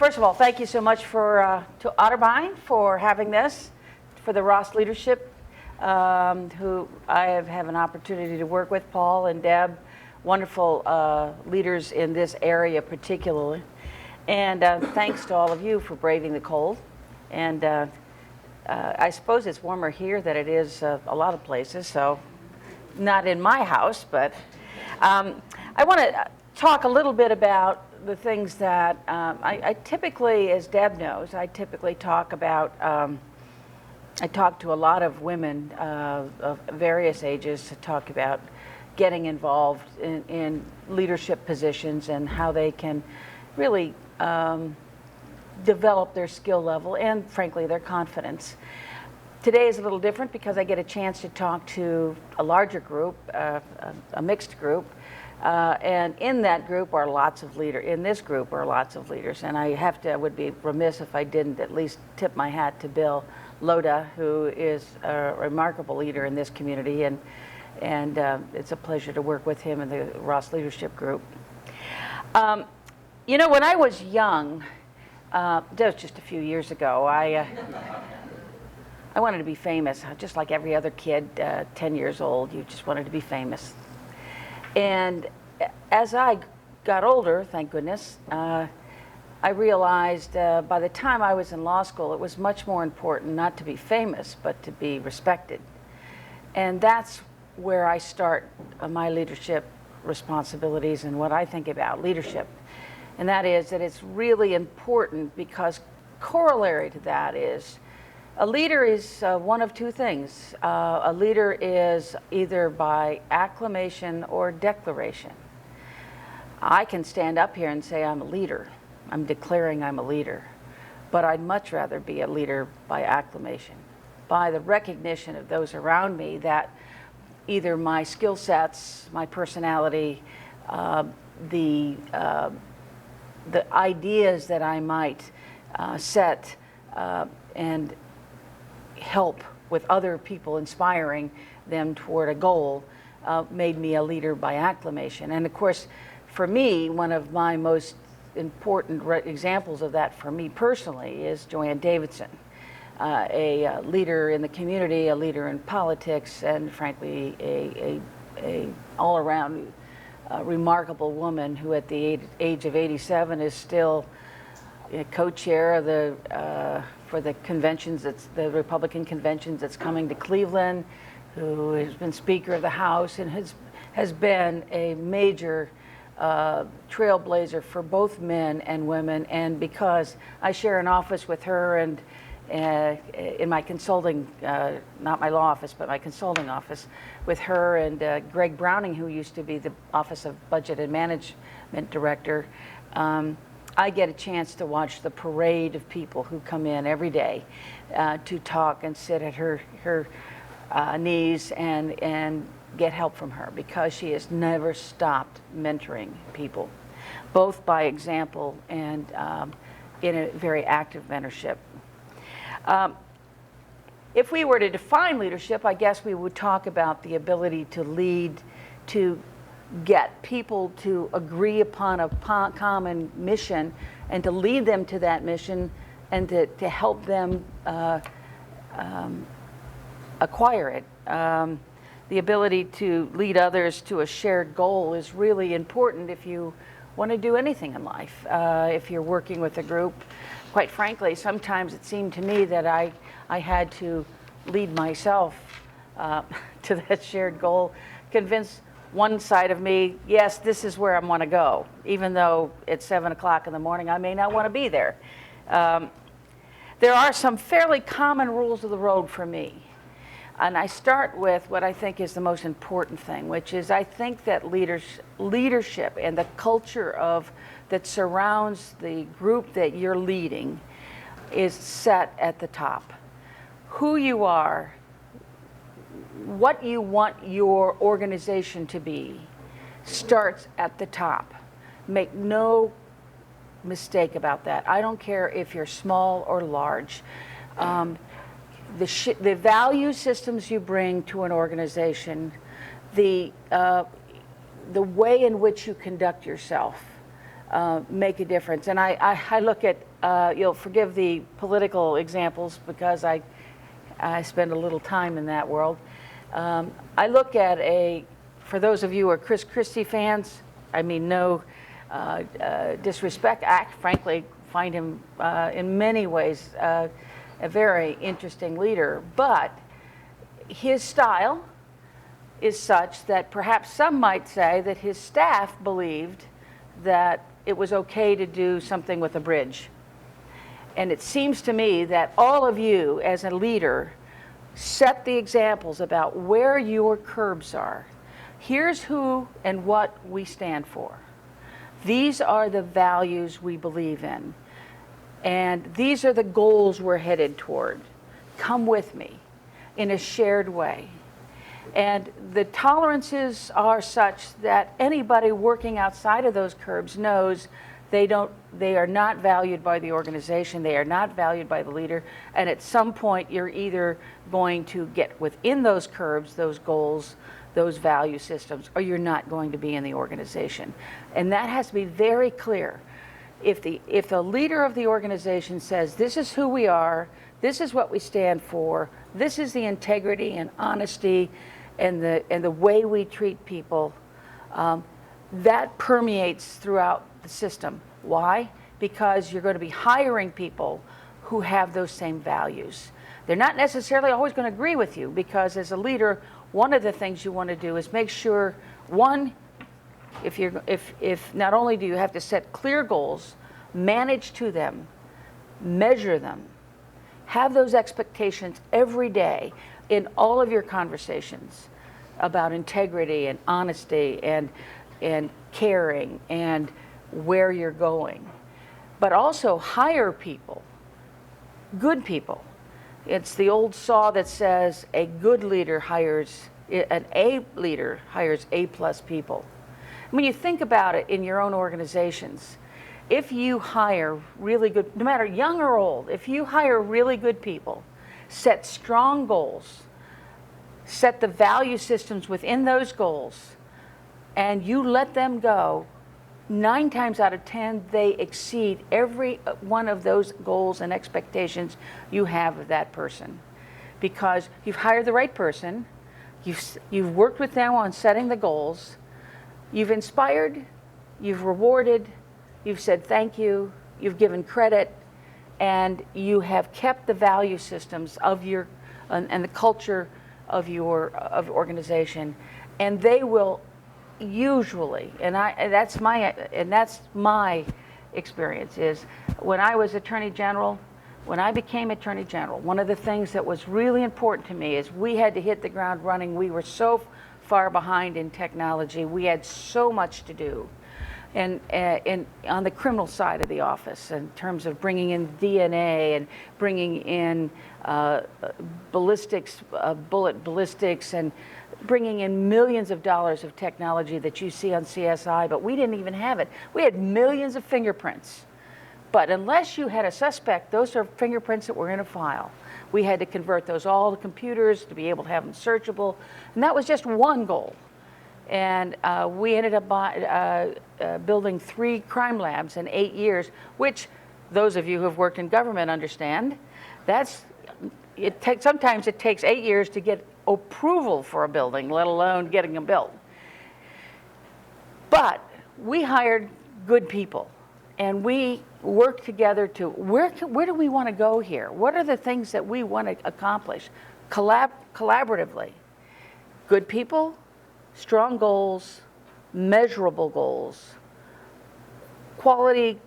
First of all, thank you so much to Otterbein for having this, for the Ross leadership, who I have an opportunity to work with, Paul and Deb, wonderful leaders in this area particularly. And thanks to all of you for braving the cold. And I suppose it's warmer here than it is a lot of places, so not in my house, but I want to talk a little bit about the things that I typically, as Deb knows, I typically talk about, I talk to a lot of women of various ages to talk about getting involved in leadership positions and how they can really develop their skill level and, frankly, their confidence. Today is a little different because I get a chance to talk to a larger group, a mixed group, and in that group are lots of leaders. In this group are lots of leaders, and I would be remiss if I didn't at least tip my hat to Bill Loda, who is a remarkable leader in this community, and it's a pleasure to work with him in the Ross Leadership Group. You know, when I was young, that was just a few years ago, I wanted to be famous, just like every other kid, 10 years old, you just wanted to be famous. And as I got older, thank goodness, I realized by the time I was in law school, it was much more important not to be famous, but to be respected. And that's where I start my leadership responsibilities and what I think about leadership. And that is that it's really important because corollary to that is a leader is one of two things. A leader is either by acclamation or declaration. I can stand up here and say I'm a leader. I'm declaring I'm a leader. But I'd much rather be a leader by acclamation, by the recognition of those around me that either my skill sets, my personality, the ideas that I might set and help with other people, inspiring them toward a goal, made me a leader by acclamation. And of course, for me, one of my most important examples of that for me personally is Joanne Davidson, a leader in the community, a leader in politics, and frankly, a all-around remarkable woman who at the age of 87 is still co-chair of for the conventions, the Republican conventions that's coming to Cleveland, who has been Speaker of the House and has been a major trailblazer for both men and women. And because I share an office with her and in my consulting, not my law office, but my consulting office with her and Greg Browning, who used to be the Office of Budget and Management Director, I get a chance to watch the parade of people who come in every day to talk and sit at her knees and get help from her, because she has never stopped mentoring people, both by example and in a very active mentorship. If we were to define leadership, I guess we would talk about the ability to lead, to get people to agree upon a common mission and to lead them to that mission and to help them acquire it. The ability to lead others to a shared goal is really important if you want to do anything in life. If you're working with a group, quite frankly, sometimes it seemed to me that I had to lead myself to that shared goal, convince one side of me, yes, this is where I want to go, even though it's 7 o'clock in the morning, I may not want to be there. There are some fairly common rules of the road for me. And I start with what I think is the most important thing, which is I think that leadership and the culture that surrounds the group that you're leading is set at the top. Who you are, what you want your organization to be, starts at the top. Make no mistake about that. I don't care if you're small or large. The value systems you bring to an organization, the way in which you conduct yourself, make a difference. And I look at, you'll forgive the political examples because I spend a little time in that world. I look at for those of you who are Chris Christie fans, I mean no disrespect, I frankly find him in many ways a very interesting leader, but his style is such that perhaps some might say that his staff believed that it was okay to do something with a bridge. And it seems to me that all of you as a leader set the examples about where your curbs are. Here's who and what we stand for. These are the values we believe in. And these are the goals we're headed toward. Come with me in a shared way. And the tolerances are such that anybody working outside of those curbs knows they are not valued by the organization, they are not valued by the leader, and at some point you're either going to get within those curbs, those goals, those value systems, or you're not going to be in the organization. And that has to be very clear. If the leader of the organization says, this is who we are, this is what we stand for, this is the integrity and honesty and the way we treat people, that permeates throughout the system. Why? Because you're going to be hiring people who have those same values. They're not necessarily always going to agree with you, because as a leader, one of the things you want to do is make sure, one, if not only do you have to set clear goals, manage to them, measure them, have those expectations every day in all of your conversations about integrity and honesty and caring and where you're going. But also hire people, good people. It's the old saw that says an A leader hires A+ people. When you think about it in your own organizations, if you hire really good, no matter young or old, if you hire really good people, set strong goals, set the value systems within those goals, and you let them go, 9 times out of 10, they exceed every one of those goals and expectations you have of that person. Because you've hired the right person, you've worked with them on setting the goals, you've inspired, you've rewarded, you've said thank you, you've given credit, and you have kept the value systems of your, and the culture of your organization, and they will usually, and that's my experience, is when I was Attorney General, when I became Attorney General, one of the things that was really important to me is we had to hit the ground running. We were so far behind in technology. We had so much to do. And on the criminal side of the office, in terms of bringing in DNA and bringing in ballistics, bullet ballistics, and bringing in millions of dollars of technology that you see on CSI, but we didn't even have it. We had millions of fingerprints. But unless you had a suspect, those are fingerprints that were in a file. We had to convert those all to computers to be able to have them searchable. And that was just one goal. And we ended up building 3 crime labs in 8 years, which those of you who have worked in government understand. Sometimes it takes 8 years to get approval for a building, let alone getting them built. But we hired good people, and we worked together to, where do we want to go here? What are the things that we want to accomplish? Collaboratively. Good people, strong goals, measurable goals, quality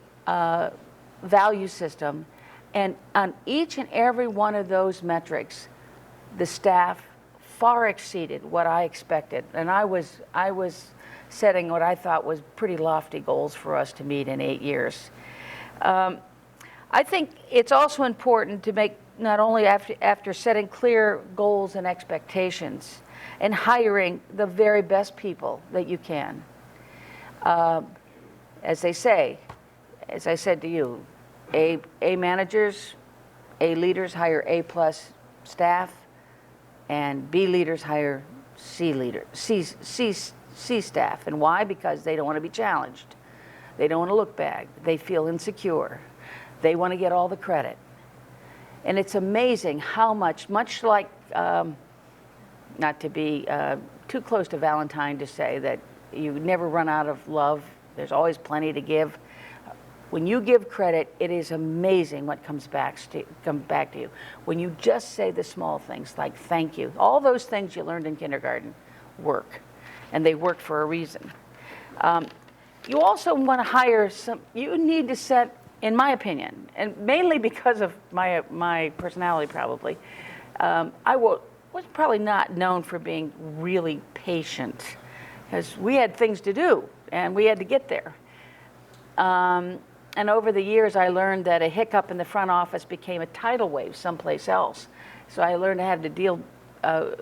value system, and on each and every one of those metrics, the staff far exceeded what I expected, and I was setting what I thought was pretty lofty goals for us to meet in 8 years. I think it's also important to make, not only after setting clear goals and expectations, and hiring the very best people that you can. As they say, as I said to you, A managers, A leaders hire A+ staff, and B leaders hire C staff. And why? Because they don't want to be challenged. They don't want to look bad. They feel insecure. They want to get all the credit. And it's amazing how much like, not to be too close to Valentine to say that you never run out of love. There's always plenty to give. When you give credit, it is amazing what comes back to you. When you just say the small things like thank you, all those things you learned in kindergarten work, and they work for a reason. You also want to hire you need to set, in my opinion, and mainly because of my personality probably, was probably not known for being really patient, because we had things to do and we had to get there. And over the years, I learned that a hiccup in the front office became a tidal wave someplace else. So I learned how to deal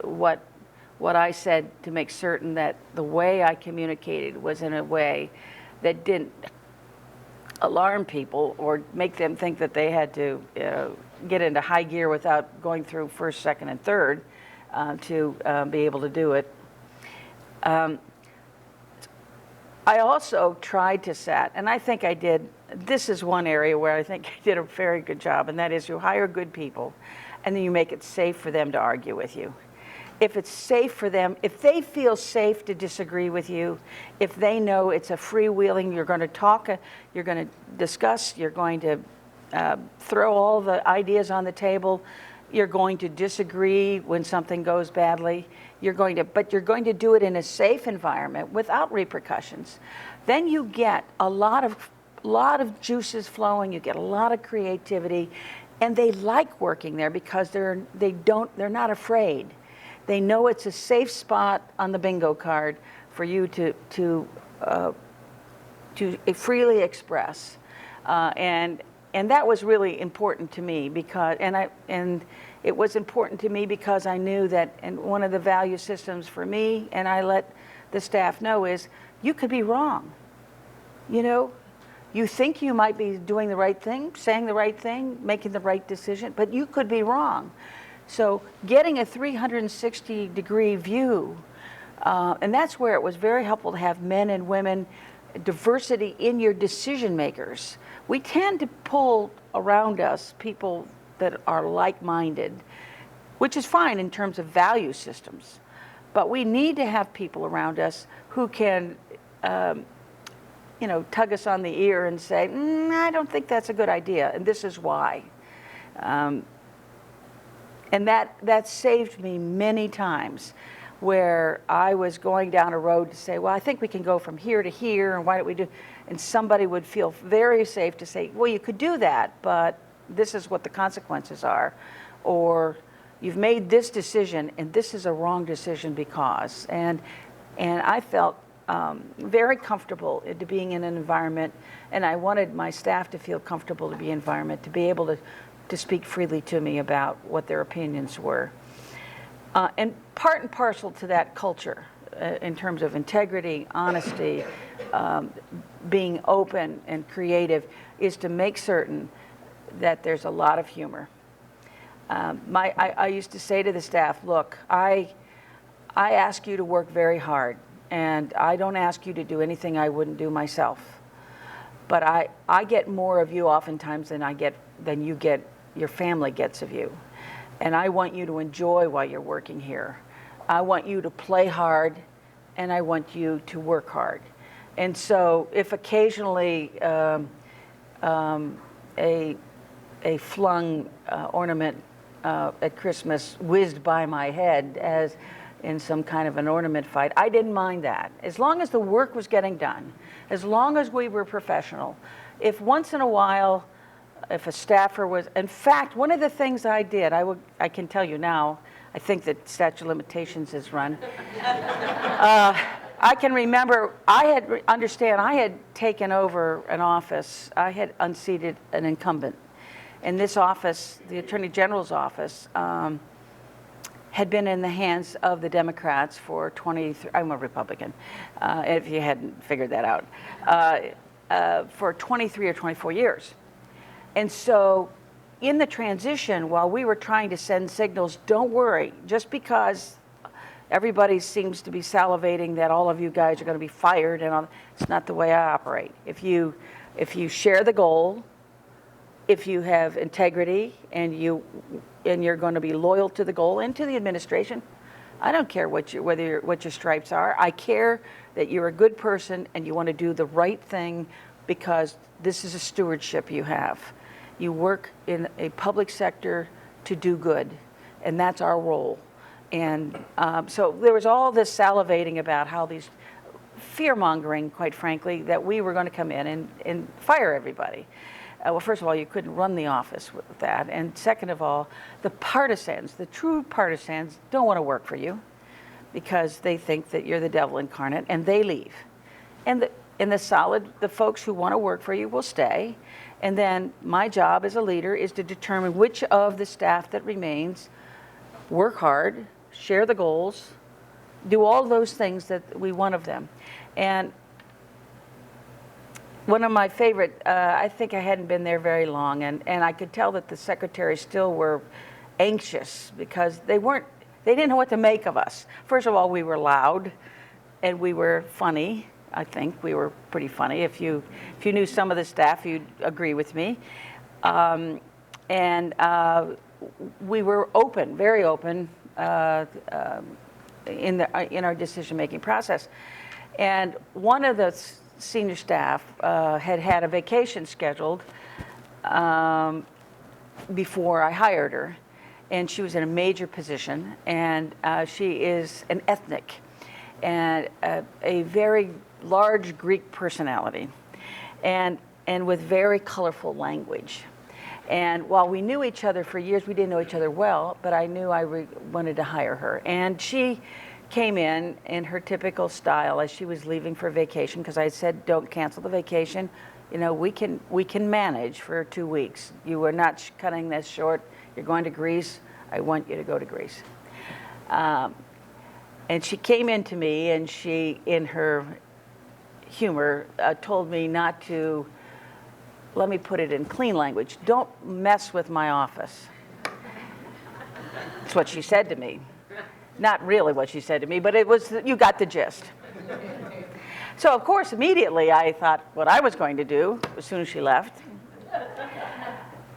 what I said to make certain that the way I communicated was in a way that didn't alarm people or make them think that they had to get into high gear without going through first, second, and third to be able to do it. I also tried to set, and I think I did, this is one area where I think I did a very good job, and that is you hire good people, and then you make it safe for them to argue with you. If it's safe for them, if they feel safe to disagree with you, if they know it's a freewheeling, you're going to talk, you're going to discuss, you're going to throw all the ideas on the table, you're going to disagree when something goes badly, but you're going to do it in a safe environment without repercussions, then you get a lot of juices flowing, you get a lot of creativity, and they like working there because they're not afraid. They know it's a safe spot on the bingo card for you to freely express, and that was really important to me because it was important to me because I knew that, and one of the value systems for me, and I let the staff know, is you could be wrong. You know, you think you might be doing the right thing, saying the right thing, making the right decision, but you could be wrong. So getting a 360-degree view, and that's where it was very helpful to have men and women, diversity in your decision makers. We tend to pull around us people that are like-minded, which is fine in terms of value systems, but we need to have people around us who can tug us on the ear and say, I don't think that's a good idea, and this is why. And that saved me many times where I was going down a road to say, well, I think we can go from here to here, and why don't we do, and somebody would feel very safe to say, well, you could do that, but this is what the consequences are, or you've made this decision, and this is a wrong decision because, and I felt very comfortable to being in an environment, and I wanted my staff to feel comfortable to be in an environment, to be able to speak freely to me about what their opinions were. And part and parcel to that culture, in terms of integrity, honesty, being open and creative, is to make certain that there's a lot of humor. I used to say to the staff, look, I ask you to work very hard, and I don't ask you to do anything I wouldn't do myself. But I get more of you oftentimes than your family gets of you. And I want you to enjoy while you're working here. I want you to play hard, and I want you to work hard. And so if occasionally a flung ornament at Christmas whizzed by my head as in some kind of an ornament fight, I didn't mind that. As long as the work was getting done, as long as we were professional. If once in a while, if a staffer was, in fact, one of the things I did, I can tell you now, I think that statute of limitations is run. I can remember, I had taken over an office, I had unseated an incumbent. And this office, the Attorney General's office, had been in the hands of the Democrats for I'm a Republican, if you hadn't figured that out, for 23 or 24 years. And so in the transition, while we were trying to send signals, don't worry, just because everybody seems to be salivating that all of you guys are going to be fired, and it's not the way I operate. If you share the goal, if you have integrity, and you're going to be loyal to the goal and to the administration, I don't care what your stripes are. I care that you're a good person and you want to do the right thing, because this is a stewardship you have. You work in a public sector to do good, and that's our role. And so there was all this salivating about how these fear-mongering, quite frankly, that we were going to come in and fire everybody. Well, first of all, you couldn't run the office with that. And second of all, the partisans, the true partisans, don't want to work for you because they think that you're the devil incarnate, and they leave. And the folks who want to work for you will stay. And then my job as a leader is to determine which of the staff that remains work hard, share the goals, do all those things that we want of them. And one of my favorite, I think I hadn't been there very long, and I could tell that the secretaries still were anxious because they didn't know what to make of us. First of all, we were loud and we were funny. I think we were pretty funny. If you knew some of the staff, you'd agree with me. And we were open, very open, in our decision-making process. And one of the senior staff had a vacation scheduled before I hired her, and she was in a major position, and she is an ethnic and a very large Greek personality, and with very colorful language. And while we knew each other for years, we didn't know each other well, but I knew I wanted to hire her. And she came in her typical style as she was leaving for vacation, because I said, don't cancel the vacation. You know, we can manage for 2 weeks. You are not cutting this short. You're going to Greece. I want you to go to Greece. And she came into me, and she, in her humor, told me not to, let me put it in clean language, don't mess with my office. That's what she said to me. Not really what she said to me, but it was, you got the gist. So of course, immediately I thought what I was going to do as soon as she left.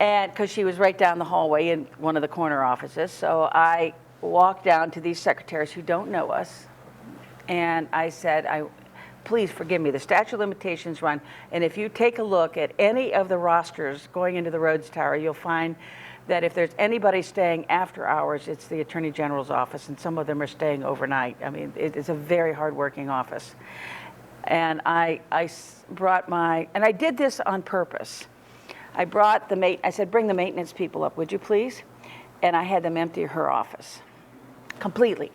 And because she was right down the hallway in one of the corner offices. So I walked down to these secretaries who don't know us, and I said, please forgive me, the statute of limitations run, and if you take a look at any of the rosters going into the Rhodes Tower, you'll find that if there's anybody staying after hours, it's the Attorney General's office, and some of them are staying overnight. I mean, it's a very hard-working office. And I brought and I did this on purpose. I brought I said, bring the maintenance people up, would you please? And I had them empty her office, completely.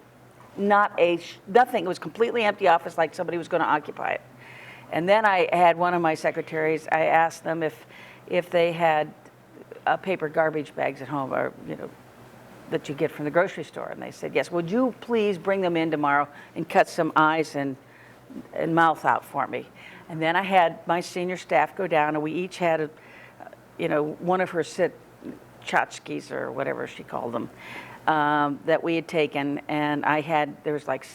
Nothing, it was completely empty office, like somebody was going to occupy it. And then I had one of my secretaries, I asked them if they had paper garbage bags at home, or that you get from the grocery store, and they said yes. Would you please bring them in tomorrow and cut some eyes and mouth out for me? And then I had my senior staff go down, and we each had one of her tchotchkes, or whatever she called them, that we had taken, and there was like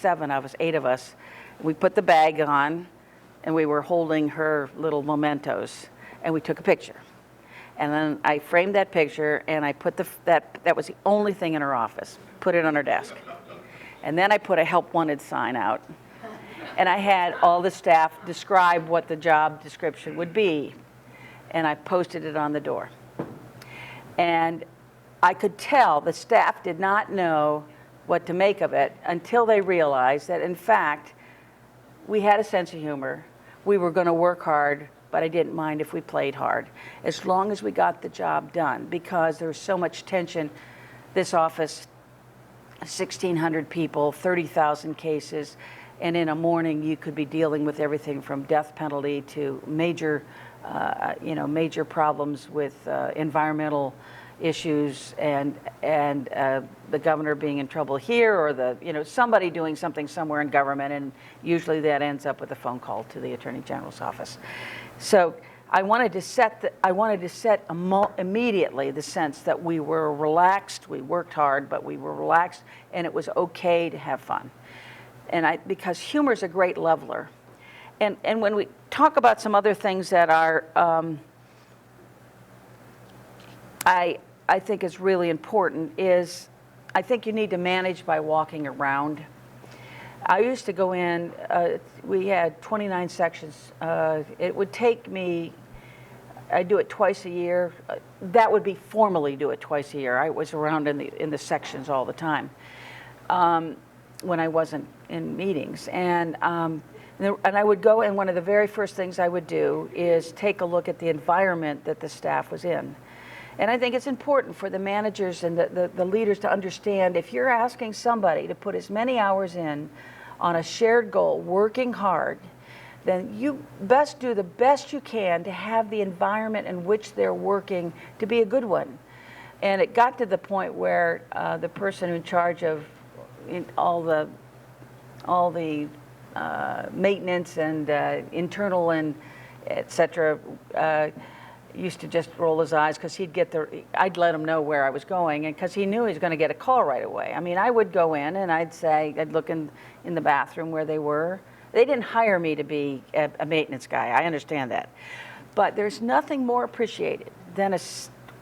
8 of us. We put the bag on, and we were holding her little mementos, and we took a picture. And then I framed that picture, and I put that was the only thing in her office, put it on her desk. And then I put a help wanted sign out, and I had all the staff describe what the job description would be, and I posted it on the door. And I could tell the staff did not know what to make of it until they realized that, in fact, we had a sense of humor. We were going to work hard, but I didn't mind if we played hard, as long as we got the job done, because there was so much tension. This office, 1,600 people, 30,000 cases, and in a morning you could be dealing with everything from death penalty to major problems with environmental issues, and the governor being in trouble here, or somebody doing something somewhere in government, and usually that ends up with a phone call to the Attorney General's office. So I wanted to set immediately the sense that we were relaxed, we worked hard, but we were relaxed, and it was okay to have fun. And because humor is a great leveler. And when we talk about some other things that are, I think is really important is, I think you need to manage by walking around. I used to go in, we had 29 sections. It would take me, I do it twice a year. That would be formally do it twice a year. I was around in the sections all the time when I wasn't in meetings. And I would go, and one of the very first things I would do is take a look at the environment that the staff was in. And I think it's important for the managers and the leaders to understand, if you're asking somebody to put as many hours in on a shared goal, working hard, then you best do the best you can to have the environment in which they're working to be a good one. And it got to the point where the person in charge of all the maintenance and internal and et cetera, used to just roll his eyes because I'd let him know where I was going, and because he knew he was going to get a call right away. I mean, I would go in and I'd look in the bathroom where they were. They didn't hire me to be a maintenance guy. I understand that. But there's nothing more appreciated than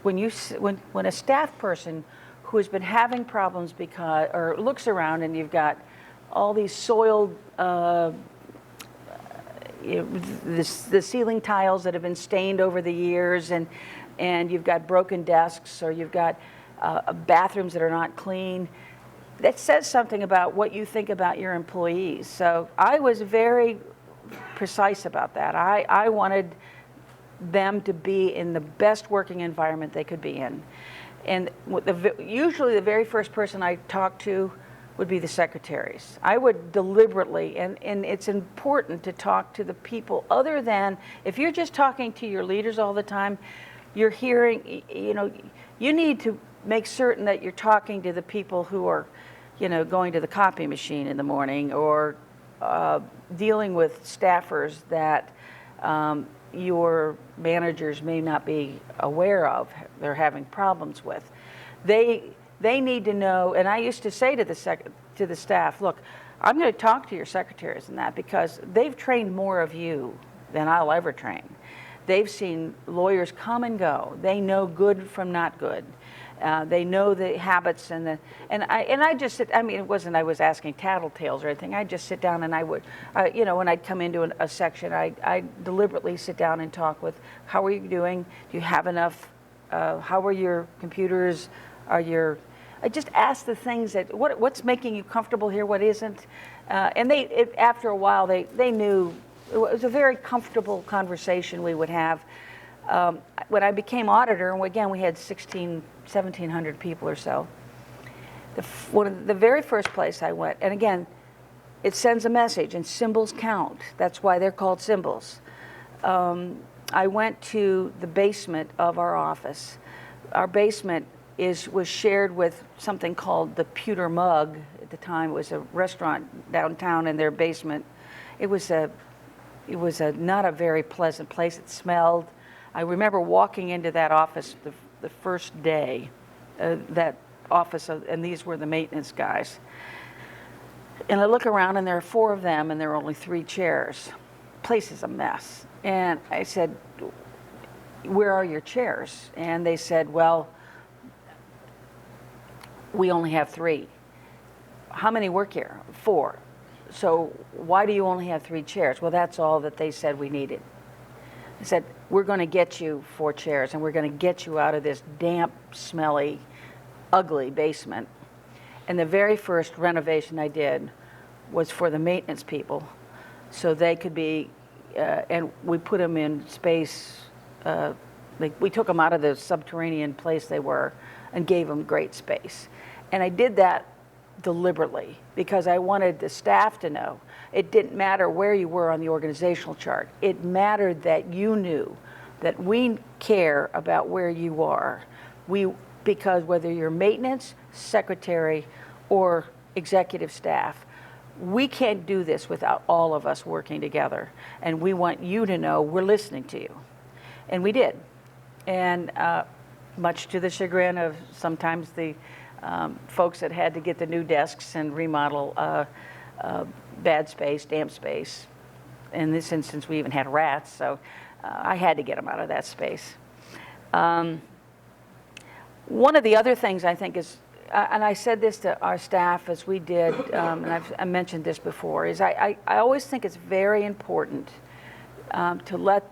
when a staff person who has been having problems or looks around and you've got all these soiled the ceiling tiles that have been stained over the years, and you've got broken desks, or you've got bathrooms that are not clean. That says something about what you think about your employees. So I was very precise about that. I wanted them to be in the best working environment they could be in. And usually the very first person I talked to would be the secretaries. I would deliberately, and it's important to talk to the people other than, if you're just talking to your leaders all the time, you're hearing, you need to make certain that you're talking to the people who are, going to the copy machine in the morning, or dealing with staffers that your managers may not be aware of, they're having problems with. They need to know, and I used to say to the staff, look, I'm going to talk to your secretaries and that, because they've trained more of you than I'll ever train. They've seen lawyers come and go. They know good from not good. They know the habits and I just sit. I mean, it wasn't I was asking tattletales or anything. I just sit down and I would, when I'd come into a section, I deliberately sit down and talk with, how are you doing? Do you have enough? How are your computers? I just ask the things that, what's making you comfortable here, what isn't? And after a while, they knew. It was a very comfortable conversation we would have. When I became auditor, and again, we had 1,700 people or so, the very first place I went, and again, it sends a message, and symbols count. That's why they're called symbols. I went to the basement of our office. Our basement was shared with something called the Pewter Mug. At the time, it was a restaurant downtown in their basement. It was not a very pleasant place. It smelled. I remember walking into that office the first day, that office, and these were the maintenance guys. And I look around, and there are 4 of them, and there are only 3 chairs. Place is a mess. And I said, where are your chairs? And they said, well, we only have 3. How many work here? 4. So why do you only have 3 chairs? Well, that's all that they said we needed. I said, we're going to get you 4 chairs, and we're going to get you out of this damp, smelly, ugly basement. And the very first renovation I did was for the maintenance people, so they could be, and we put them in space, we took them out of the subterranean place they were and gave them great space. And I did that deliberately because I wanted the staff to know it didn't matter where you were on the organizational chart. It mattered that you knew that we care about where you are. Because whether you're maintenance, secretary, or executive staff, we can't do this without all of us working together. And we want you to know we're listening to you. And we did. And much to the chagrin of sometimes the folks that had to get the new desks and remodel bad space, damp space. In this instance, we even had rats, so I had to get them out of that space. One of the other things I think is, and I said this to our staff as we did, and I mentioned this before, is I always think it's very important to let,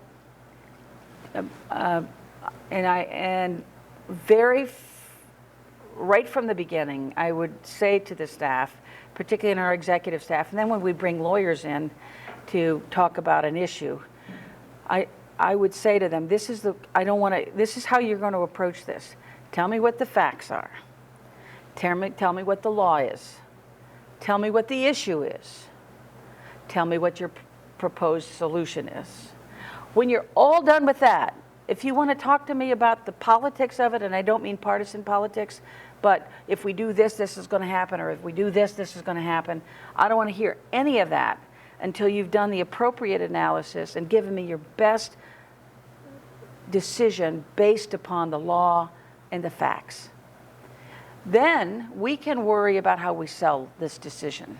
right from the beginning, I would say to the staff, particularly in our executive staff, and then when we bring lawyers in to talk about an issue, I would say to them, this is how you're going to approach this. Tell me what the facts are. Tell me what the law is. Tell me what the issue is. Tell me what your proposed solution is. When you're all done with that, if you want to talk to me about the politics of it, and I don't mean partisan politics, but if we do this, this is going to happen, or if we do this, this is going to happen, I don't want to hear any of that until you've done the appropriate analysis and given me your best decision based upon the law and the facts. Then we can worry about how we sell this decision.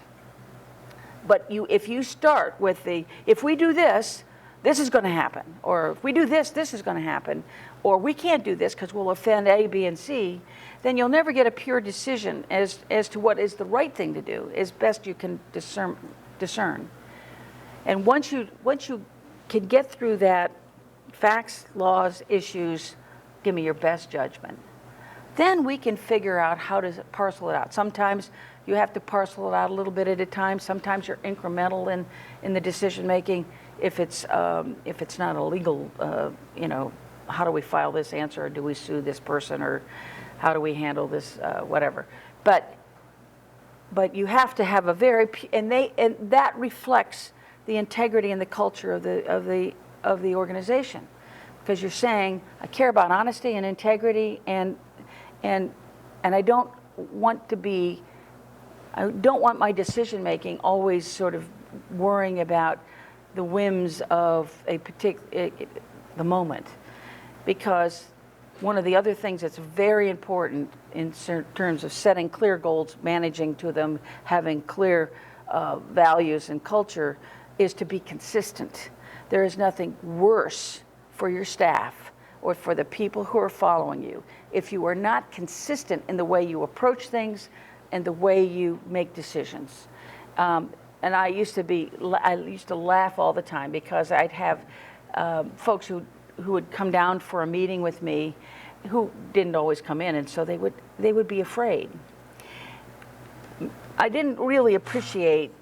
But if you start with if we do this, this is going to happen, or if we do this, this is going to happen, or we can't do this because we'll offend A, B, and C, then you'll never get a pure decision as to what is the right thing to do, as best you can discern. And once you can get through that, facts, laws, issues, give me your best judgment, then we can figure out how to parcel it out. Sometimes you have to parcel it out a little bit at a time. Sometimes you're incremental in the decision making. If it's not illegal, how do we file this answer, or do we sue this person, or how do we handle this, whatever. But you have to have and that reflects the integrity and the culture of the organization, because you're saying, I care about honesty and integrity, and I don't want my decision making always sort of worrying about the whims of the moment, because one of the other things that's very important in terms of setting clear goals, managing to them, having clear values and culture, is to be consistent. There is nothing worse for your staff or for the people who are following you if you are not consistent in the way you approach things and the way you make decisions. And I used to laugh all the time, because I'd have folks who would come down for a meeting with me who didn't always come in, and so they would be afraid. I didn't really appreciate,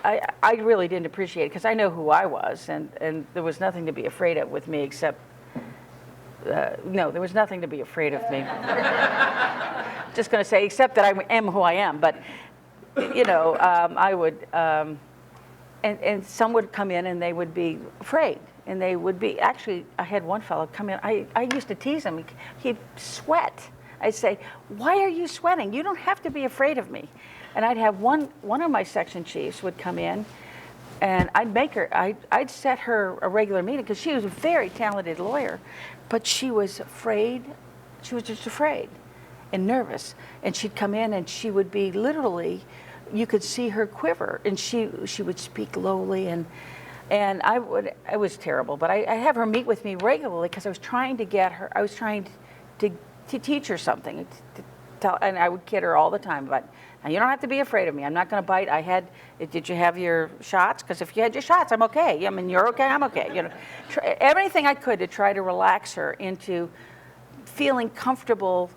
I really didn't appreciate it, because I know who I was, and there was nothing to be afraid of with me except, no, there was nothing to be afraid of me. Just going to say, except that I am who I am, but I would, and some would come in and they would be afraid, and they would be, actually, I had one fellow come in, I used to tease him, he'd sweat. I'd say, why are you sweating? You don't have to be afraid of me. And I'd have one of my section chiefs would come in, and I'd set her a regular meeting, because she was a very talented lawyer, but she was afraid, she was just afraid and nervous. And she'd come in and she would be literally, you could see her quiver, and she would speak lowly, and it was terrible, but I have her meet with me regularly, because I was trying to get her, I was trying to teach her something, and I would kid her all the time, but now you don't have to be afraid of me. I'm not going to bite. Did you have your shots? Because if you had your shots, I'm okay. I mean, you're okay, I'm okay. Everything I could to try to relax her into feeling comfortable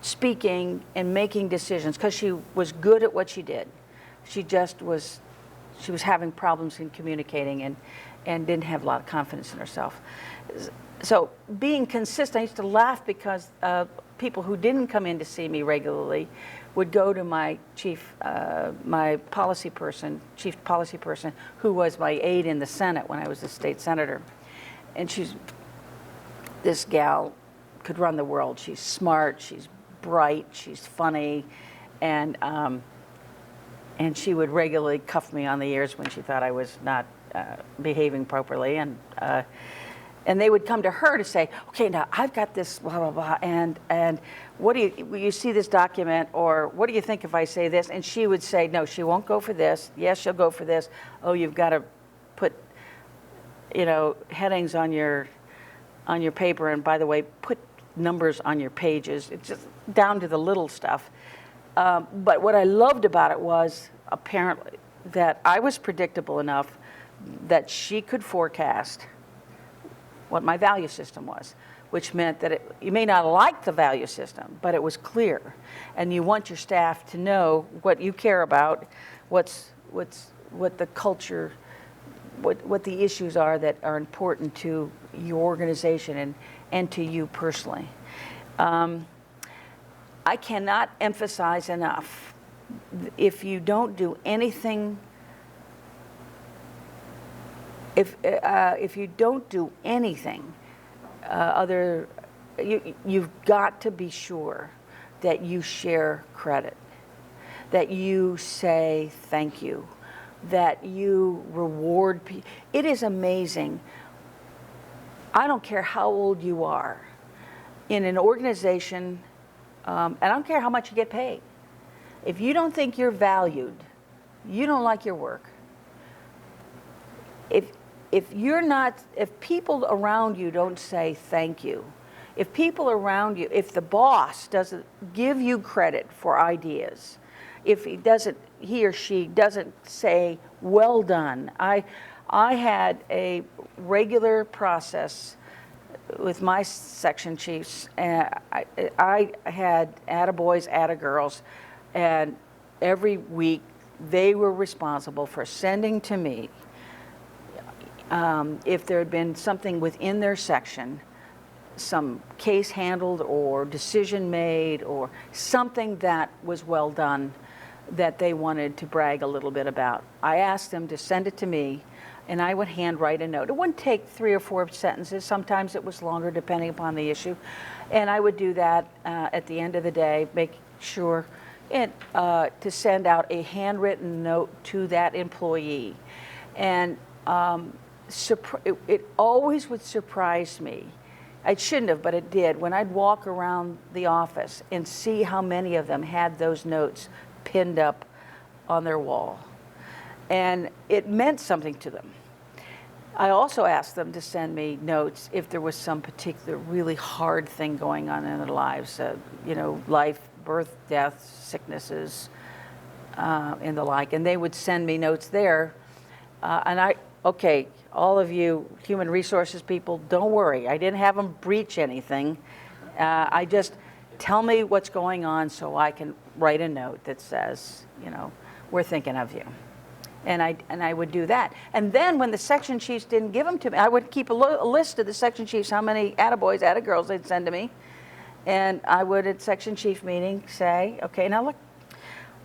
speaking and making decisions, because she was good at what she did. She was having problems in communicating and didn't have a lot of confidence in herself. So being consistent, I used to laugh, because people who didn't come in to see me regularly would go to my chief policy person, who was my aide in the Senate when I was a state senator. And this gal could run the world. She's smart, she's bright, she's funny, and she would regularly cuff me on the ears when she thought I was not behaving properly. And they would come to her to say, okay, now I've got this blah, blah, blah, and what do you see this document, or what do you think if I say this? And she would say, no, she won't go for this. Yes, she'll go for this. Oh, you've got to put, headings on your paper, and by the way, put numbers on your pages. It's just down to the little stuff. But what I loved about it was apparently that I was predictable enough that she could forecast what my value system was, which meant that you may not like the value system, but it was clear. And you want your staff to know what you care about, what the culture, what the issues are that are important to your organization and to you personally. I cannot emphasize enough, if you don't do anything, if you don't do anything you've got to be sure that you share credit, that you say thank you, that you reward people. It is amazing. I don't care how old you are in an organization, and I don't care how much you get paid. If you don't think you're valued, you don't like your work. If people around you don't say thank you, if people around you, if the boss doesn't give you credit for ideas, if he or she doesn't say well done. I had a regular process with my section chiefs, and I had attaboys, attagirls, and every week they were responsible for sending to me, if there had been something within their section, some case handled or decision made or something that was well done that they wanted to brag a little bit about. I asked them to send it to me, and I would handwrite a note. It wouldn't take 3 or 4 sentences. Sometimes it was longer depending upon the issue. And I would do that at the end of the day, make sure to send out a handwritten note to that employee. And it always would surprise me. It shouldn't have, but it did, when I'd walk around the office and see how many of them had those notes pinned up on their wall. And it meant something to them. I also asked them to send me notes if there was some particular really hard thing going on in their lives, life, birth, death, sicknesses, and the like. And they would send me notes there. Okay, all of you human resources people, don't worry. I didn't have them breach anything. I just tell me what's going on so I can write a note that says, we're thinking of you. And I would do that. And then when the section chiefs didn't give them to me, I would keep a list of the section chiefs, how many attaboys, attagirls they'd send to me. And I would, at section chief meeting, say, okay, now look,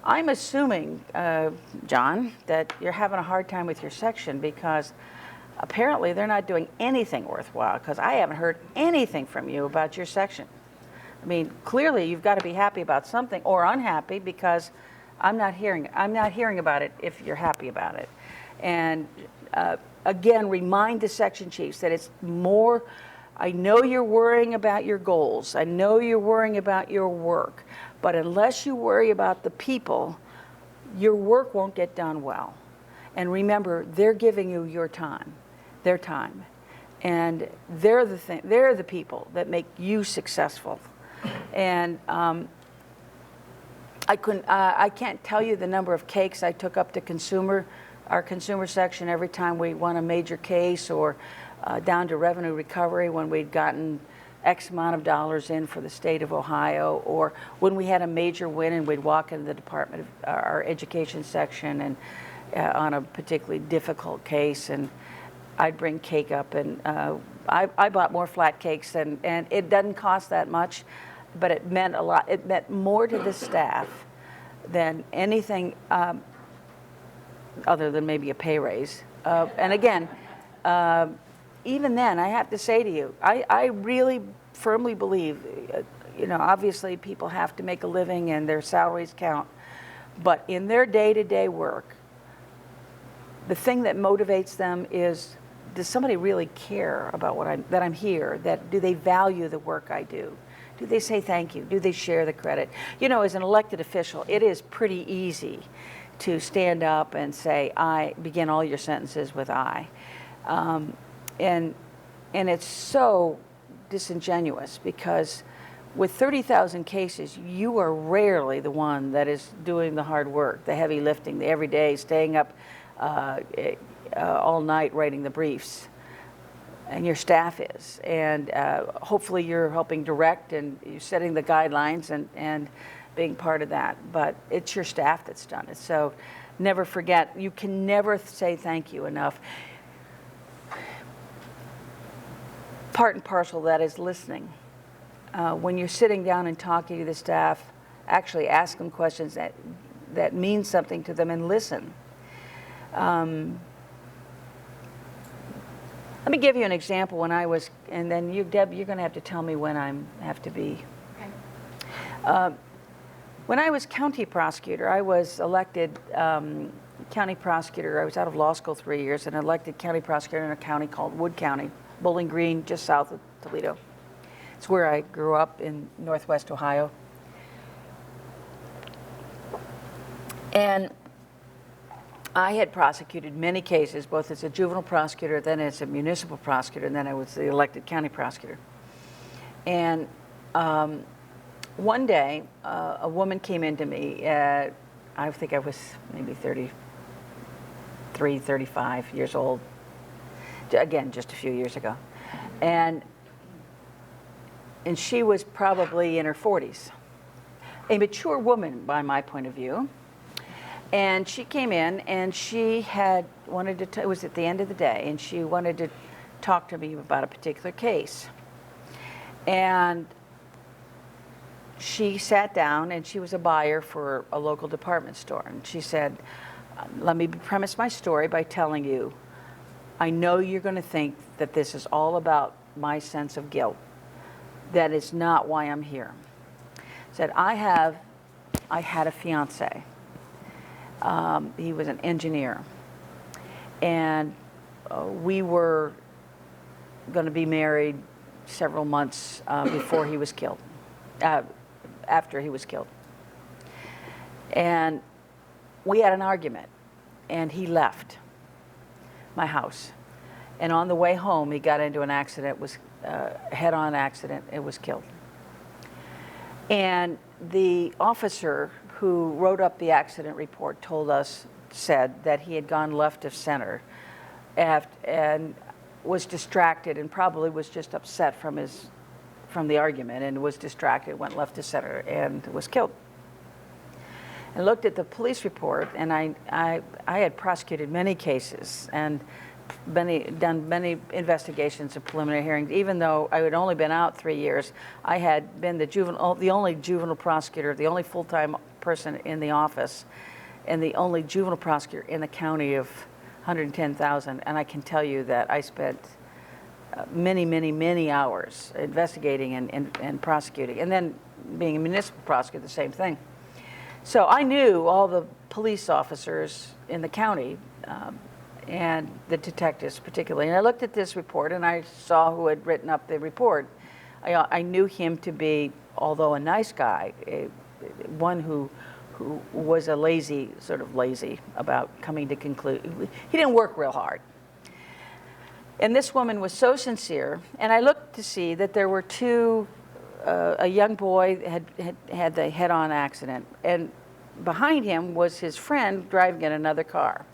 I'm assuming, John, that you're having a hard time with your section because apparently they're not doing anything worthwhile, because I haven't heard anything from you about your section. I mean, clearly you've got to be happy about something, or unhappy, because I'm not hearing about it if you're happy about it. And again, remind the section chiefs that it's more, I know you're worrying about your goals. I know you're worrying about your work. But unless you worry about the people, your work won't get done well. And remember, they're giving you your time, their time. And they're the people that make you successful. And I can't tell you the number of cakes I took up to our consumer section every time we won a major case, or down to revenue recovery when we'd gotten X amount of dollars in for the state of Ohio, or when we had a major win and we'd walk into the Department of our education section and on a particularly difficult case, and I'd bring cake up, and I bought more flat cakes, and it doesn't cost that much, but it meant a lot. It meant more to the staff than anything other than maybe a pay raise. And again, even then, I have to say to you, I really firmly believe, obviously people have to make a living and their salaries count, but in their day-to-day work, the thing that motivates them is does somebody really care about that I'm here? Do they value the work I do? Do they say thank you? Do they share the credit? You know, as an elected official, it is pretty easy to stand up and say, I, begin all your sentences with I. And it's so disingenuous, because with 30,000 cases, you are rarely the one that is doing the hard work, the heavy lifting, the everyday, staying up all night writing the briefs. And your staff is. And hopefully you're helping direct and you're setting the guidelines and being part of that. But it's your staff that's done it. So never forget, you can never say thank you enough. Part and parcel of that is listening. When you're sitting down and talking to the staff, actually ask them questions that mean something to them and listen. Let me give you an example. When I was, and then you, Deb, you're going to have to tell me when I have to be. Okay. When I was county prosecutor, I was elected county prosecutor. I was out of law school 3 years and elected county prosecutor in a county called Wood County, Bowling Green, just south of Toledo. It's where I grew up in Northwest Ohio. And I had prosecuted many cases, both as a juvenile prosecutor, then as a municipal prosecutor, and then I was the elected county prosecutor. And one day, a woman came into me, I think I was maybe 33, 35 years old, again, just a few years ago. And she was probably in her 40s, a mature woman by my point of view. And she came in and she had wanted to, it was at the end of the day, and she wanted to talk to me about a particular case. And she sat down, and she was a buyer for a local department store. And she said, let me premise my story by telling you, I know you're going to think that this is all about my sense of guilt. That is not why I'm here. Said, I had a fiance. He was an engineer. And we were going to be married several months before he was killed, after he was killed. And we had an argument, and he left my house. And on the way home, he got into an accident, was a head-on accident, and was killed. And the officer who wrote up the accident report said that he had gone left of center and was distracted, and probably was just upset from the argument, and was distracted, went left of center, and was killed. I looked at the police report, and I had prosecuted many cases and done many investigations and preliminary hearings. Even though I had only been out 3 years, I had been the only juvenile prosecutor, the only full-time person in the office, and the only juvenile prosecutor in the county of 110,000. And I can tell you that I spent many, many, many hours investigating and prosecuting. And then being a municipal prosecutor, the same thing. So I knew all the police officers in the county, and the detectives particularly. And I looked at this report, and I saw who had written up the report. I knew him to be, although a nice guy, one who was sort of lazy about coming to conclude. He didn't work real hard. And this woman was so sincere, and I looked to see that there were two, a young boy had the head-on accident, and behind him was his friend driving in another car.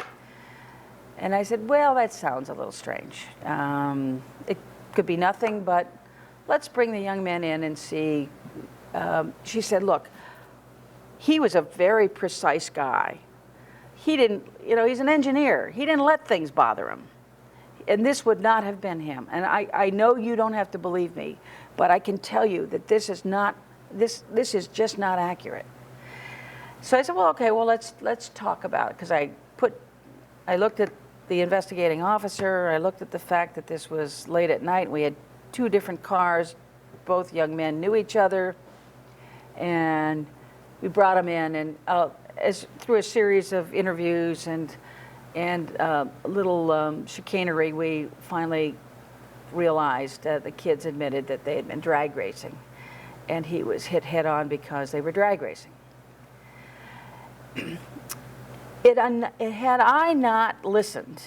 And I said, well, that sounds a little strange. It could be nothing, but let's bring the young man in and see. She said, look, he was a very precise guy. He didn't, he's an engineer. He didn't let things bother him. And this would not have been him. And I know you don't have to believe me, but I can tell you that this is just not accurate. So I said, well, okay, well, let's talk about it. Because I looked at the investigating officer, I looked at the fact that this was late at night. We had two different cars. Both young men knew each other. And we brought them in, and through a series of interviews and and a little chicanery, we finally realized the kids admitted that they had been drag racing, and he was hit head on because they were drag racing. Had I not listened,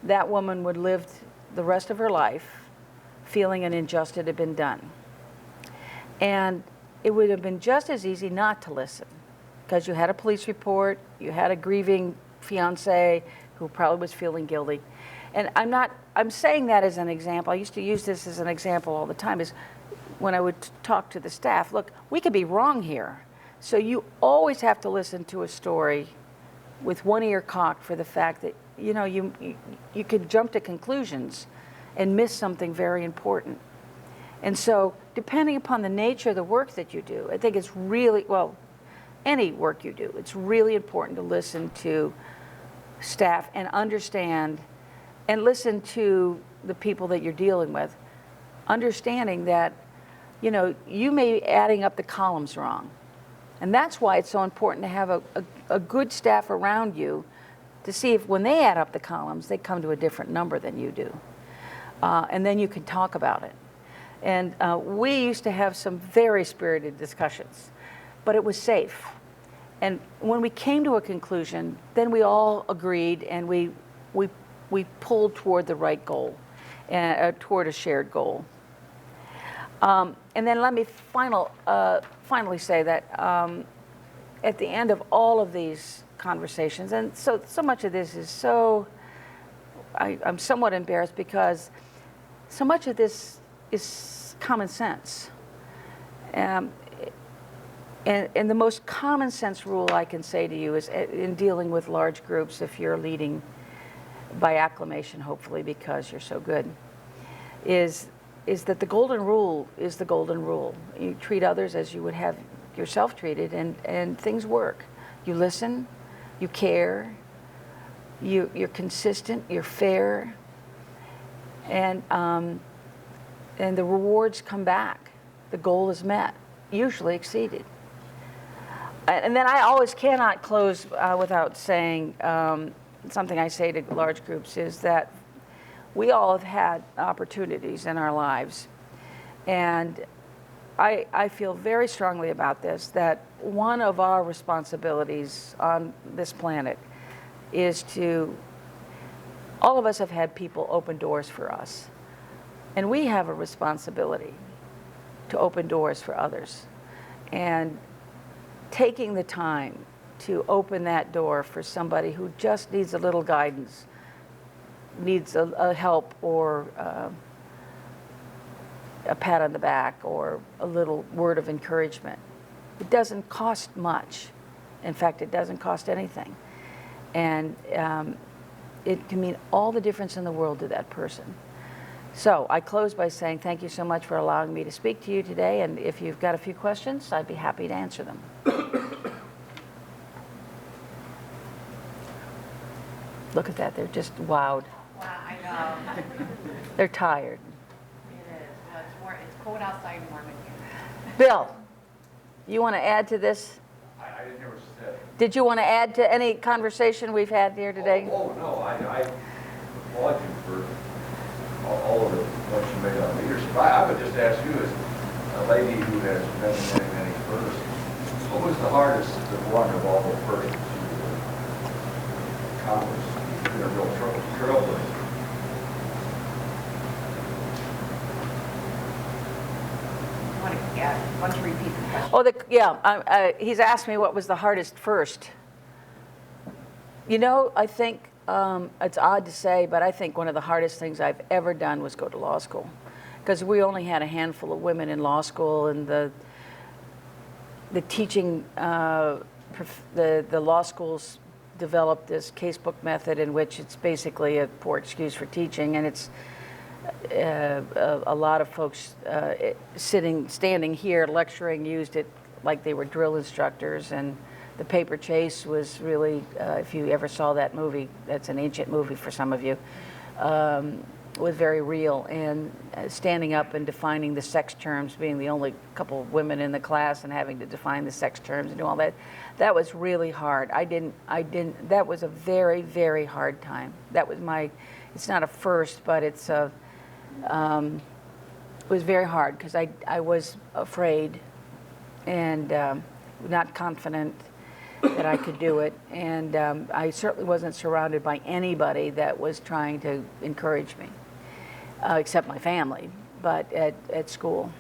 that woman would live the rest of her life feeling an injustice had been done. And it would have been just as easy not to listen, because you had a police report, you had a grieving fiance who probably was feeling guilty. And I'm saying that as an example. I used to use this as an example all the time, is when I would talk to the staff, look, we could be wrong here. So you always have to listen to a story with one ear cocked for the fact that, you know, you could jump to conclusions and miss something very important. And so, depending upon the nature of the work that you do, I think it's really, well, any work you do, it's really important to listen to staff and understand, and listen to the people that you're dealing with, understanding that, you know, you may be adding up the columns wrong. And that's why it's so important to have a good staff around you to see if when they add up the columns, they come to a different number than you do. And then you can talk about it. And we used to have some very spirited discussions, but it was safe. And when we came to a conclusion, then we all agreed, and we pulled toward the right goal, toward a shared goal. And then let me finally say that at the end of all of these conversations, and so much of this is I'm somewhat embarrassed because so much of this is common sense. And the most common sense rule I can say to you is, in dealing with large groups, if you're leading by acclamation, hopefully because you're so good, is that the golden rule is the golden rule. You treat others as you would have yourself treated, and things work. You listen, you care, you're consistent, you're fair, and the rewards come back. The goal is met, usually exceeded. And then I always cannot close without saying something I say to large groups, is that we all have had opportunities in our lives. And I feel very strongly about this, that one of our responsibilities on this planet is all of us have had people open doors for us. And we have a responsibility to open doors for others. And taking the time to open that door for somebody who just needs a little guidance, needs a help, or a pat on the back, or a little word of encouragement. It doesn't cost much. In fact, it doesn't cost anything. And it can mean all the difference in the world to that person. So I close by saying thank you so much for allowing me to speak to you today, and if you've got a few questions, I'd be happy to answer them. Look at that, they're just wowed. Wow, I know. They're tired. It is. Well, it's cold outside and warm in here. Bill, you want to add to this? I didn't hear what you said. Did you want to add to any conversation we've had here today? Oh no, I applaud you for all of the points you made on leadership. I would just ask you, as a lady who has been in many firsts, what was the hardest one of all the firsts to accomplish? In a real trailblazer. Want to repeat the question? Oh, he's asked me what was the hardest first. You know, I think it's odd to say, but I think one of the hardest things I've ever done was go to law school, because we only had a handful of women in law school, and the teaching, the law schools developed this casebook method in which it's basically a poor excuse for teaching, and it's a lot of folks standing here lecturing used it like they were drill instructors, and the paper chase was really, if you ever saw that movie, that's an ancient movie for some of you, was very real, and standing up and defining the sex terms, being the only couple of women in the class and having to define the sex terms and do all that, that was really hard. That was a very, very hard time. That was it's not a first, but it was very hard because I was afraid and not confident that I could do it, and I certainly wasn't surrounded by anybody that was trying to encourage me, except my family, but at school.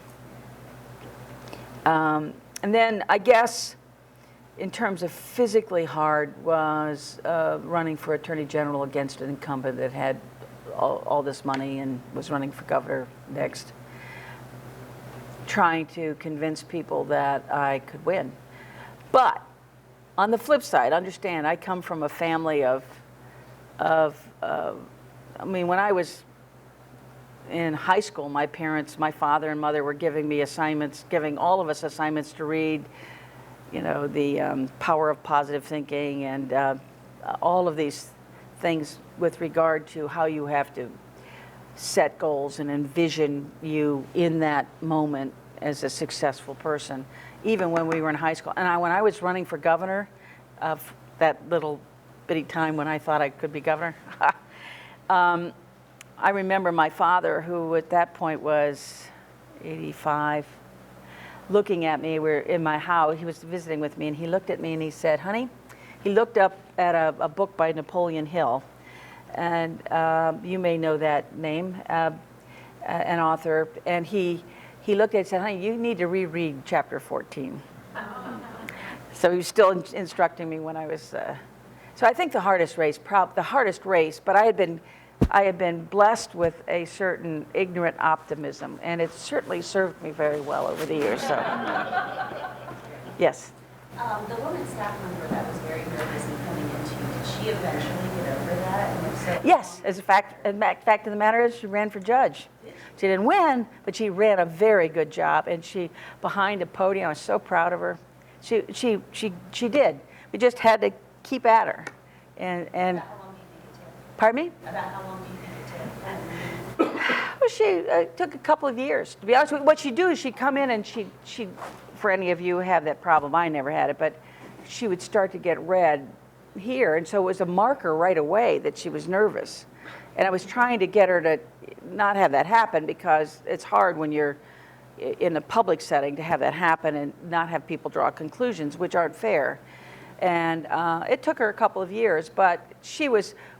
And then I guess in terms of physically hard was running for Attorney General against an incumbent that had all this money and was running for governor next, trying to convince people that I could win. But on the flip side, understand, I come from a family I mean, when I was in high school, my father and mother were giving me assignments, giving all of us assignments to read, you know, the Power of Positive Thinking and all of these things with regard to how you have to set goals and envision you in that moment as a successful person, even when we were in high school. And when I was running for governor, of that little bitty time when I thought I could be governor, I remember my father, who at that point was 85, looking at me. We're in my house. He was visiting with me, and he looked at me and he said, "Honey," he looked up at a book by Napoleon Hill, and you may know that name, an author, and he looked at it and said, "Honey, you need to reread chapter 14. So he was still instructing me when I was, so I think the hardest race, but I had been blessed with a certain ignorant optimism, and it certainly served me very well over the years, so. Yes? The woman staff member that was very nervous in coming into you, did she eventually get over that? And if so, Yes, as a fact of the matter is, she ran for judge. She didn't win, but she ran a very good job, and she, behind a podium, I was so proud of her. She did. We just had to keep at her. And about how long do you think it took? Pardon me? About how long do you think it took? Well, she took a couple of years. To be honest with you, what she'd do is she'd come in and she, for any of you who have that problem, I never had it, but she would start to get red here, and so it was a marker right away that she was nervous. And I was trying to get her to not have that happen, because it's hard when you're in a public setting to have that happen and not have people draw conclusions, which aren't fair. And it took her a couple of years, but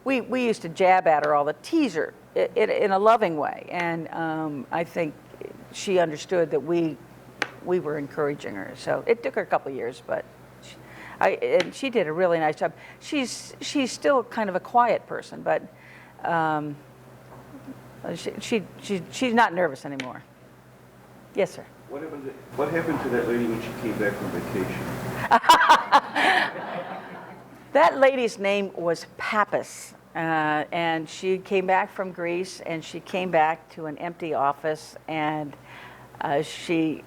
we used to jab at her all the tease her in a loving way. And I think she understood that we were encouraging her. So it took her a couple of years, but and she did a really nice job. She's still kind of a quiet person, but she's not nervous anymore. Yes, sir. What happened to that lady when she came back from vacation? That lady's name was Pappas, and she came back from Greece, and she came back to an empty office, and she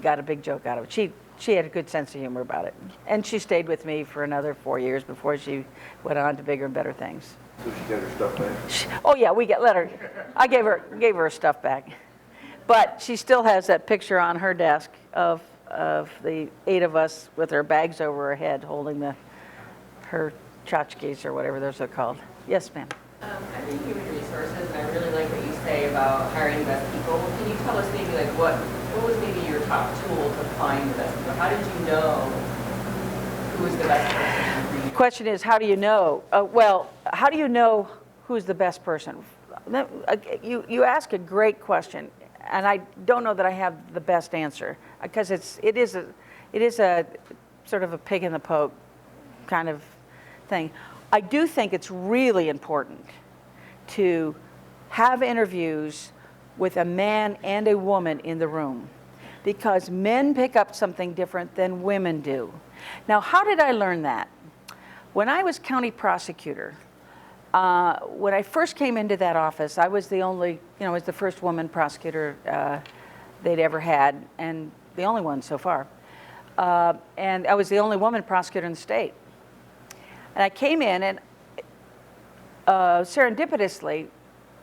got a big joke out of it. She had a good sense of humor about it, and she stayed with me for another 4 years before she went on to bigger and better things. So she got her stuff back? Oh yeah, let her. I gave her her stuff back, but she still has that picture on her desk of the 8 of us with our bags over our head, holding her tchotchkes or whatever those are called. Yes, ma'am. I'm in human resources, and I really like what you say about hiring the best people. Can you tell us maybe like what was maybe your top tool to find the best people? How did you know who was the best person for you? The question is, how do you know? Well, how do you know who's the best person? You ask a great question, and I don't know that I have the best answer, because it is a sort of a pig in the poke kind of thing. I do think it's really important to have interviews with a man and a woman in the room, because men pick up something different than women do. Now, how did I learn that? When I was county prosecutor, when I first came into that office, I was the only, I was the first woman prosecutor they'd ever had, and the only one so far. And I was the only woman prosecutor in the state. And I came in, and serendipitously,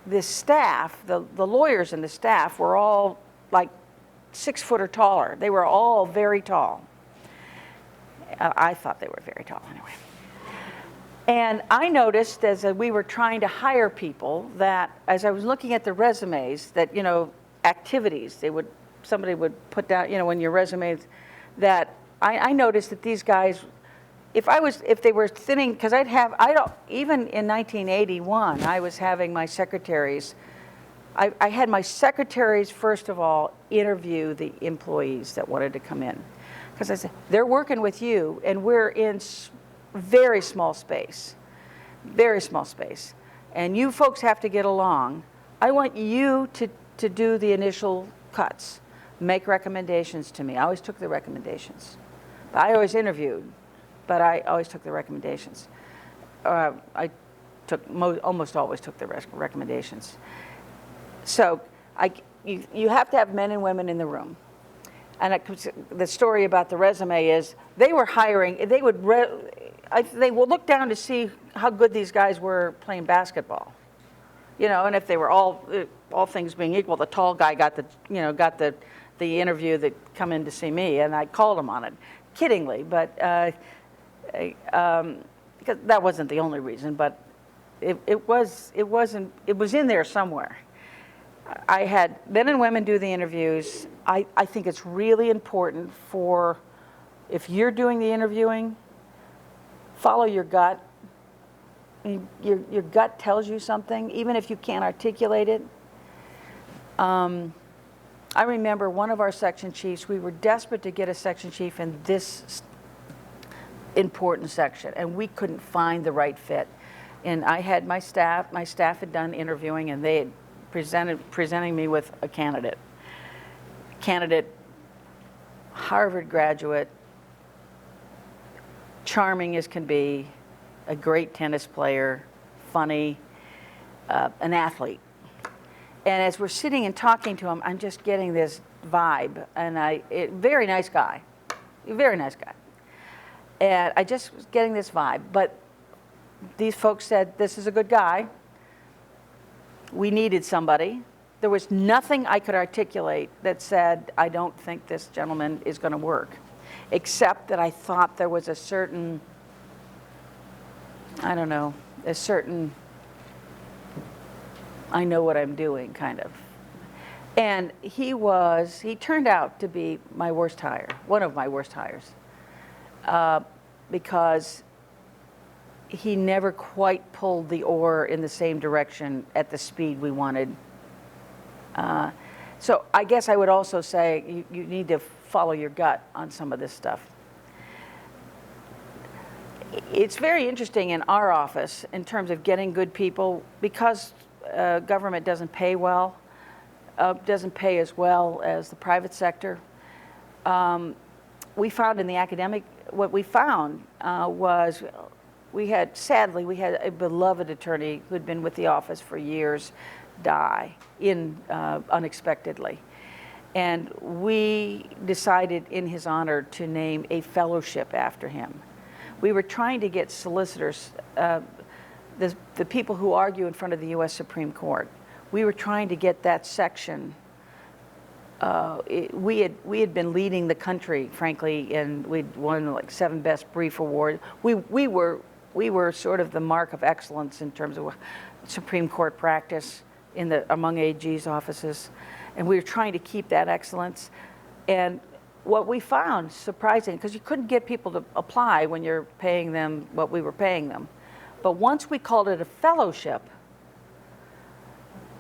the staff, the lawyers and the staff were all like 6 foot or taller. They were all very tall. I thought they were very tall anyway. And I noticed as we were trying to hire people that as I was looking at the resumes that, you know, activities, somebody would put down, you know, in your resumes, that I noticed that these guys, if they were thinning, because even in 1981, I was having my secretaries, I had my secretaries, first of all, interview the employees that wanted to come in. Because I said, they're working with you, and we're in very small space, and you folks have to get along. I want you to do the initial cuts, make recommendations to me. I always took the recommendations. I always interviewed, but I always took the recommendations. Almost always took the recommendations. So you have to have men and women in the room. And the story about the resume is they were hiring, they would look down to see how good these guys were playing basketball. You know, and if they were all things being equal, the tall guy got the interview that come in to see me, and I called him on it, kiddingly, but because that wasn't the only reason, but it was in there somewhere. I had men and women do the interviews. I think it's really important if you're doing the interviewing, follow your gut. Your gut tells you something, even if you can't articulate it. I remember one of our section chiefs, we were desperate to get a section chief in this important section, and we couldn't find the right fit. And I had my staff had done interviewing, and they had presenting me with a candidate, Harvard graduate, charming as can be, a great tennis player, funny, an athlete. And as we're sitting and talking to him, I'm just getting this vibe, and very nice guy. And I just was getting this vibe, but these folks said, this is a good guy. We needed somebody. There was nothing I could articulate that said, I don't think this gentleman is going to work, except that I thought there was a certain, I know what I'm doing kind of. And he turned out to be my worst hire, one of my worst hires, because he never quite pulled the oar in the same direction at the speed we wanted. So I guess I would also say you need to follow your gut on some of this stuff. It's very interesting in our office in terms of getting good people, because government doesn't pay well, doesn't pay as well as the private sector. We found in the academic, what we found was we had a beloved attorney who had been with the office for years die unexpectedly. And we decided in his honor to name a fellowship after him. We were trying to get solicitors, the people who argue in front of the U.S. Supreme Court. We were trying to get that section. We had been leading the country, frankly, and we'd won like 7 Best Brief Awards. We were sort of the mark of excellence in terms of Supreme Court practice among AG's offices, and we were trying to keep that excellence. And what we found surprising, because you couldn't get people to apply when you're paying them what we were paying them, but once we called it a fellowship,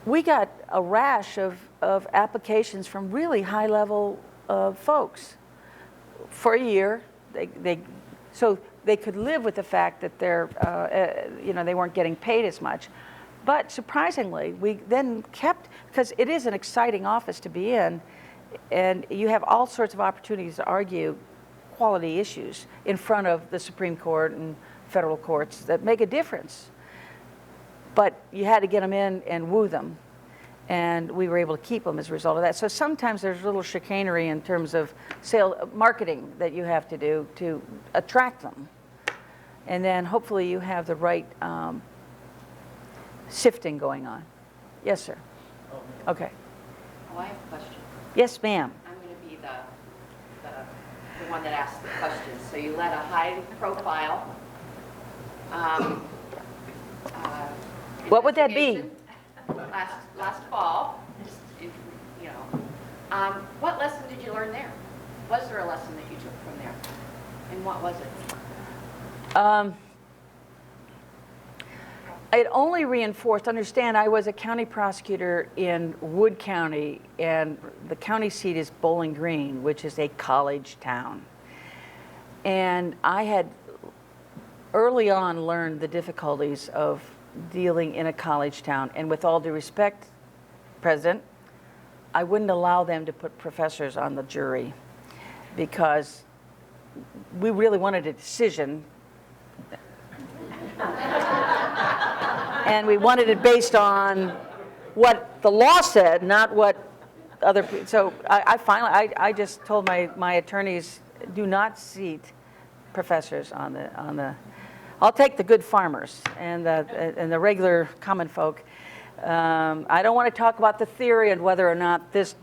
we got a rash of applications from really high-level folks for a year. So they could live with the fact that they weren't getting paid as much. But surprisingly, we then kept, because it is an exciting office to be in, and you have all sorts of opportunities to argue quality issues in front of the Supreme Court and federal courts that make a difference. But you had to get them in and woo them, and we were able to keep them as a result of that. So sometimes there's a little chicanery in terms of marketing that you have to do to attract them. And then hopefully you have the right sifting going on. Yes, sir. Okay. Oh, I have a question. Yes, ma'am. I'm going to be the one that asks the questions. So you led a high-profile What would that be? investigation last fall, just, you know. What lesson did you learn there? Was there a lesson that you took from there? And what was it? It only reinforced, understand, I was a county prosecutor in Wood County, and the county seat is Bowling Green, which is a college town. And I had early on learned the difficulties of dealing in a college town. And with all due respect, President, I wouldn't allow them to put professors on the jury because we really wanted a decision. And we wanted it based on what the law said, not what other people. So I finally just told my attorneys, do not seat professors on the. I'll take the good farmers and the regular common folk. I don't want to talk about the theory and whether or not this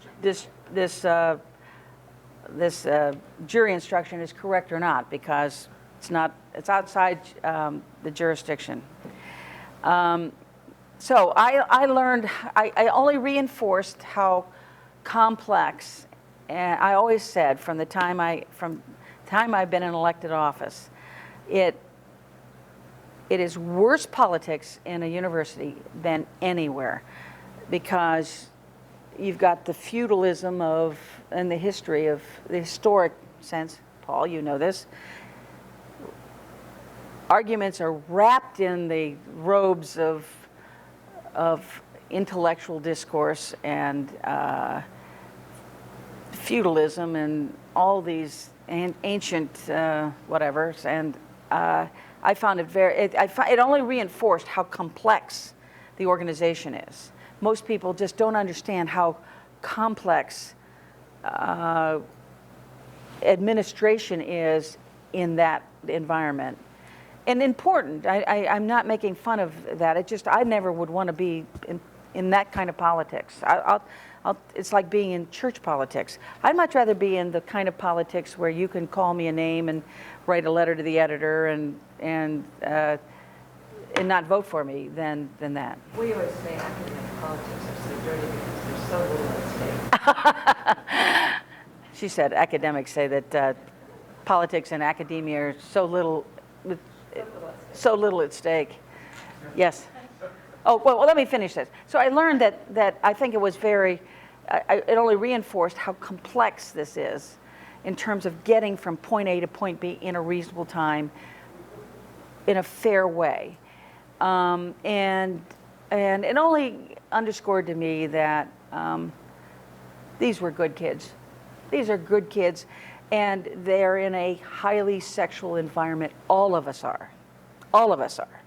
jury instruction is correct or not, because it's outside the jurisdiction. So I learned, I only reinforced how complex, and I always said from the time I've been in elected office, it is worse politics in a university than anywhere, because you've got the feudalism and the history of the historic sense. Paul, you know this. Arguments are wrapped in the robes of intellectual discourse and feudalism and all these ancient whatevers, and I found it it only reinforced how complex the organization is. Most people just don't understand how complex administration is in that environment. And important. I'm not making fun of that. I never would want to be in that kind of politics. It's like being in church politics. I'd much rather be in the kind of politics where you can call me a name and write a letter to the editor and not vote for me than that. We always say academic politics are so dirty because there's so little at stake. She said academics say that politics and academia are so little at stake. Yes. Oh, well, let me finish this. So I learned that I think it was it only reinforced how complex this is in terms of getting from point A to point B in a reasonable time, in a fair way. And it only underscored to me that these were good kids. These are good kids. And they're in a highly sexual environment. All of us are. All of us are.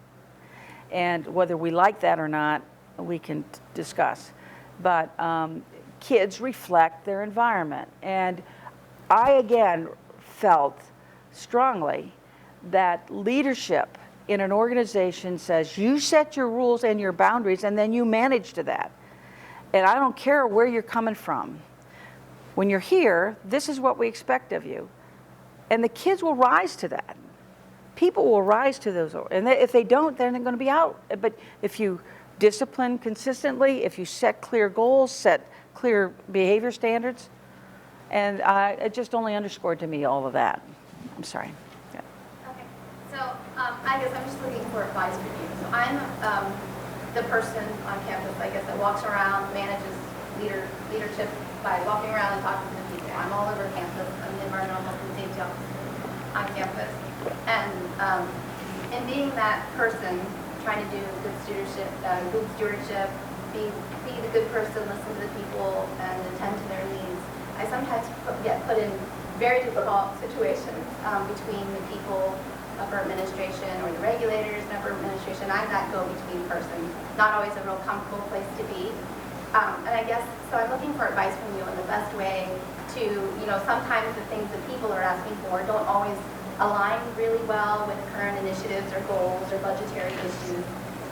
And whether we like that or not, we can discuss. But kids reflect their environment. And I, again, felt strongly that leadership in an organization says you set your rules and your boundaries, and then you manage to that. And I don't care where you're coming from. When you're here, this is what we expect of you. And the kids will rise to that. People will rise to those. And if they don't, then they're going to be out. But if you discipline consistently, if you set clear goals, set clear behavior standards, and it just only underscored to me all of that. I'm sorry. Yeah. Okay. So I guess I'm just looking for advice from you. So I'm the person on campus, I guess, that walks around, manages leadership by walking around and talking to people. I'm all over campus. I'm the environmental health and safety officer on campus. And in being that person, trying to do good stewardship, be the good person, listen to the people, and attend to their needs, I sometimes get put in very difficult situations between the people upper administration or the regulators in upper administration. I'm that go-between person. Not always a real comfortable place to be. And I guess, so I'm looking for advice from you on the best way to, sometimes the things that people are asking for don't always align really well with current initiatives or goals or budgetary issues.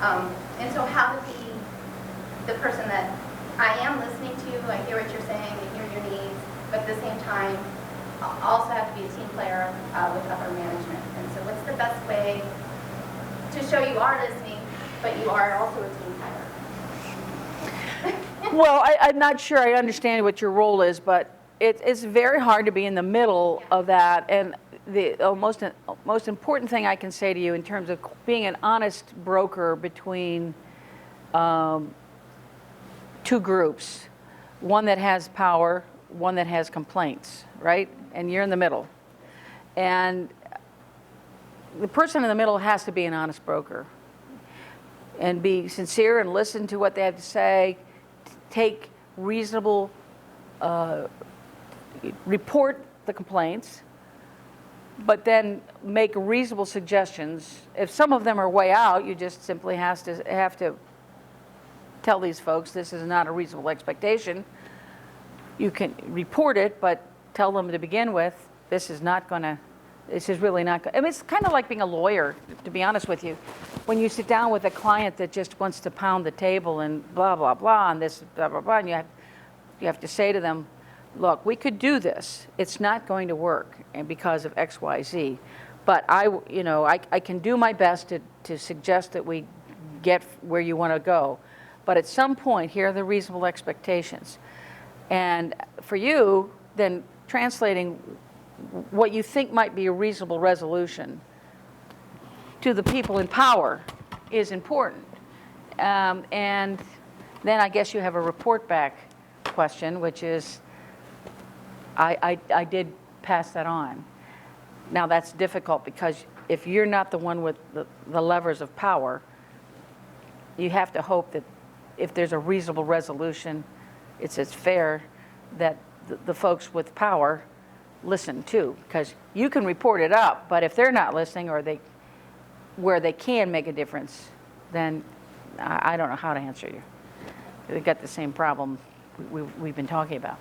And so how do we the person that I am listening to, I hear what you're saying, I hear your needs, but at the same time, I also have to be a team player with upper management. And so what's the best way to show you are listening, but you are also a team player? Well, I'm not sure I understand what your role is, but it's very hard to be in the middle of that. And the most important thing I can say to you in terms of being an honest broker between two groups, one that has power, one that has complaints, right? And you're in the middle. And the person in the middle has to be an honest broker and be sincere and listen to what they have to say, take reasonable, report the complaints, but then make reasonable suggestions. If some of them are way out, you just simply have to tell these folks this is not a reasonable expectation. You can report it, but tell them to begin with, this is really not going to, I mean, it's kind of like being a lawyer, to be honest with you. When you sit down with a client that just wants to pound the table and blah, blah, blah, and this, blah, blah, blah, and you have to say to them, look, we could do this. It's not going to work and because of X, Y, Z. But I can do my best to suggest that we get where you want to go. But at some point, here are the reasonable expectations. And for you, then translating what you think might be a reasonable resolution to the people in power is important. And then I guess you have a report back question, which is, I did pass that on. Now that's difficult because if you're not the one with the levers of power, you have to hope that if there's a reasonable resolution, it's as fair that the folks with power listen too, because you can report it up, but if they're not listening or where they can make a difference, then I don't know how to answer you. We've got the same problem we've been talking about.